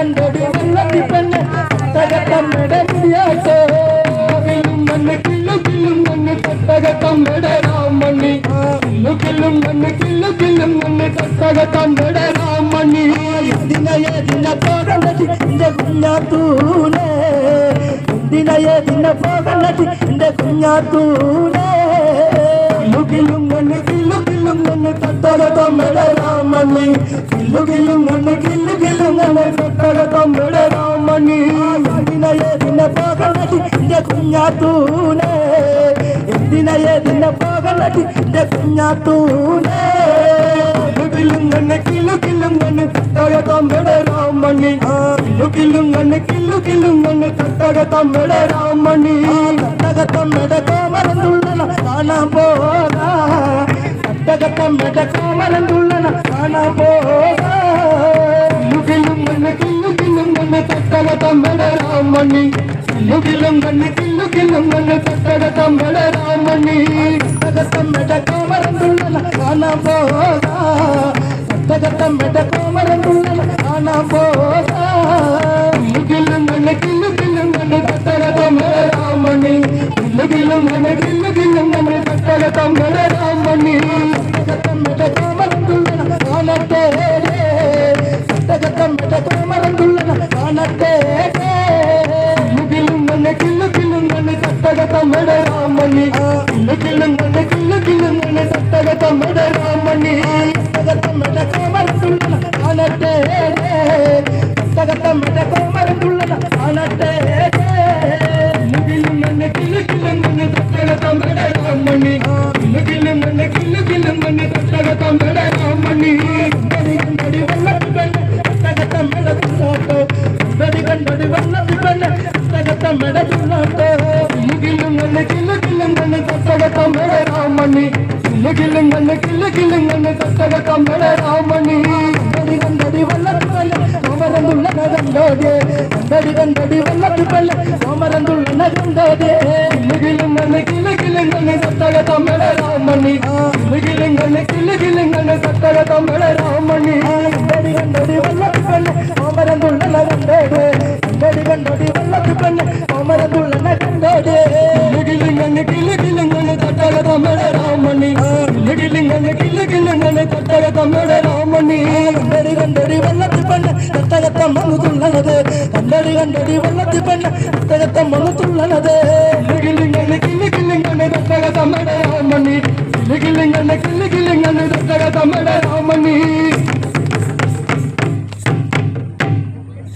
കണ്ടടി വെള്ളത്തി പെണ്ണ് തകത്തമ്മയുടെ മുടിയാട്ടോ മണ്ണ് കില്ലു കില്ലും മണ്ണ് തട്ടകത്തമ്മയുടെ രാമണ്ണി കില്ലും മണ്ണ് കില്ലും മണ്ണ് തട്ടകത്തമ്മയുടെ രാമണ്ണി ദിന പോകണ്ടടി എന്റെ കുഞ്ഞാത്തൂനെ ദിന പോകണ്ടടി എന്റെ കുഞ്ഞാത്തൂനെ കില്ലും മണ്ണ് തട്ടകത്തമ്മയുടെ രാമണ്ണി കില്ലും മണ്ണ് തട്ടകത്തമ്മയുടെ രാമണ്ണി ദിന പോകണ്ടടി എന്റെ കുഞ്ഞാത്തൂനെ ദിന പോകണ്ടടി എന്റെ കുഞ്ഞാത്തൂനെ കില്ലും മണ്ണ് തട്ടകത്തമ്മയുടെ രാമണ്ണി കില്ലും മണ്ണ് തട്ടകത്തമ്മയുടെ രാമണ്ണി തട്ടകത്തമ്മയുടെ കോമരന്തുള്ളന കാണാൻ പോകാ തട്ടകത്തമ്മയുടെ കോമരന്തുള്ളന കാണാൻ പോകാ കില്ലും മണ്ണ് തട്ടകത്തമ്മയുടെ രാമണ്ണി കില്ലും മണ്ണ് തട്ടകത്തമ്മയുടെ രാമണ്ണി തട്ടകത്തമ്മയുടെ കോമരന്തുള്ളന കാണാൻ പോകാ തട്ടകത്തമ്മയുടെ കോമരന്തുള്ളന കാണാൻ പോകാ കില്ലും മണ്ണ് തട്ടകത്തമ്മയുടെ രാമണ്ണി കില്ലും മണ്ണ് തട്ടകത്തമ്മയുടെ രാമണ്ണി തട്ടകത്തമ്മയുടെ കോമരന്തുള്ളന കാണട്ടെ തട്ടകത്തമ്മയുടെ കോമരന്തുള്ളന കാണട്ടെ കില്ലും മണ്ണ് തട്ടകത്തമ്മയുടെ രാമണ്ണി കില്ലും മണ്ണ് തട്ടകത്തമ്മയുടെ രാമണ്ണി തട്ടകത്തമ്മയുടെ കോമരന്തുള്ളന കാണട്ടെ തട്ടകത്തമ്മയുടെ കോമരന്തുള്ളന കാണട്ടെ കില്ലും മണ്ണ് തട്ടകത്തമ്മയുടെ രാമണ്ണി കില്ലും മണ്ണ് തട്ടകത്തമ്മയുടെ രാമണ്ണി കണ്ടടി വെള്ളത്തി പെണ്ണ് തട്ടകത്തമ്മയുടെ തുള്ളാട്ടോ കണ്ടടി വെള്ളത്തി പെണ്ണ് തട്ടകത്തമ്മയുടെ തുള്ളാട്ടോ കില്ലും മണ്ണ് തട്ടകത്തമ്മയുടെ രാമണ്ണി കില്ലും മണ്ണ് തട്ടകത്തമ്മയുടെ രാമണ്ണി കണ്ടടി വെള്ളത്തി പെണ്ണ് കോമരന്തുള്ളന കണ്ടോടെ കണ്ടടി വെള്ളത്തി പെണ്ണ് കോമരന്തുള്ളന കണ്ടോടെ കില്ലും മണ്ണ് തട്ടകത്തമ്മയുടെ രാമണ്ണി കില്ലും മണ്ണ് തട്ടകത്തമ്മയുടെ രാമണ്ണി കണ്ടടി വെള്ളത്തി പെണ്ണ് കോമരന്തുള്ളന കണ്ടോടെ കണ്ടടി വെള്ളത്തി പെണ്ണ് കോമരന്തുള്ളന കണ്ടോടെ കില്ലും മണ്ണ് തട്ടകത്തമ്മയുടെ രാമണ്ണി കില്ലും മണ്ണ് തട്ടകത്തമ്മയുടെ രാമണ്ണി കണ്ടടി വെള്ളത്തി പെണ്ണ് തട്ടകത്തമ്മ തുള്ളണത് കണ്ടടി വെള്ളത്തി പെണ്ണ് തട്ടകത്തമ്മ തുള്ളണത് കില്ലും മണ്ണ് തട്ടകത്തമ്മയുടെ രാമണ്ണി കില്ലും മണ്ണ് തട്ടകത്തമ്മയുടെ രാമണ്ണി